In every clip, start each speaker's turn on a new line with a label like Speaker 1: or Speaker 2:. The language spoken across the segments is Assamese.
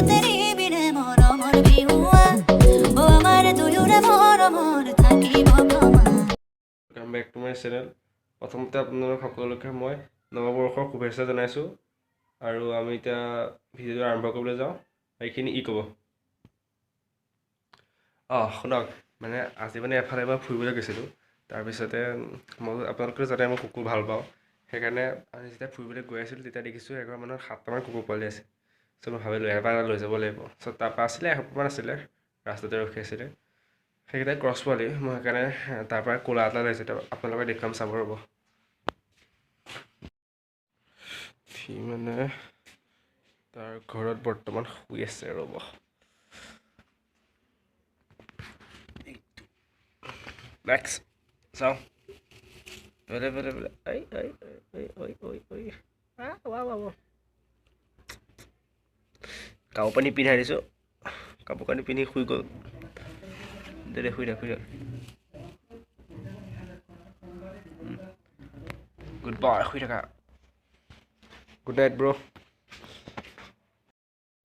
Speaker 1: তেৰি বিনে মৰমৰ বিহুৱা অ আমাৰ দুয়োৰে মৰমৰ থাকিব ভ্ৰমা
Speaker 2: Welcome back to my channel. প্ৰথমতে আপোনালোক সকলোকে মই নৱবৰ্ষৰ শুভেচ্ছা জনাইছোঁ আৰু আমি এতিয়া ভিডিঅ'টো আৰম্ভ কৰিবলৈ যাওঁ এইখিনি ক'ব শুনক মানে আজি মানে এফালে মই ফুৰিবলৈ গৈছিলোঁ তাৰপিছতে মই আপোনালোকে জানে মই কুকুৰ ভাল পাওঁ সেইকাৰণে আমি যেতিয়া ফুৰিবলৈ গৈ আছিলোঁ তেতিয়া দেখিছোঁ এঘৰ মানুহৰ 7টামান কুকুৰ পোৱালি আছে চ' মই ভাবিলোঁ এবাৰ লৈ যাব লাগিব চ' তাৰপৰা আছিলে এসপ্তাহমান আছিলে ৰাস্তাতে ৰখি আছিলে সেইকেইটা ক্ৰছ পোৱালি মই সেইকাৰণে তাৰপৰা ক'লা এটা লৈছোঁ আপোনালোকে দেখুৱাম চাব ৰ'ব সি মানে তাৰ ঘৰত বৰ্তমান শুই আছে ৰ'ব নেক্সট চাওঁ বেলে বেলে বেলে ঐ ঐ ঐ ঐ ঐ ঐ কাপোৰ পানী পিন্ধাই দিছোঁ কাপোৰ কানি পিন্ধি শুই গ'ল দে শুই থাক গুড বাই শুই থাকা গুড নাইট ব্ৰ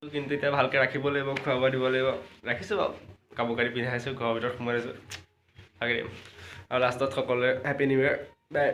Speaker 2: কিন্তু এতিয়া ভালকৈ ৰাখিব লাগিব খোৱা বোৱা দিব লাগিব ৰাখিছোঁ বাৰু কাপোৰ কানি পিন্ধাইছোঁ ঘৰৰ ভিতৰত সোমাই দিছোঁ থাকি দিম আৰু লাষ্টত সকলোৱে হেপী নিউ ইয়েৰ বাই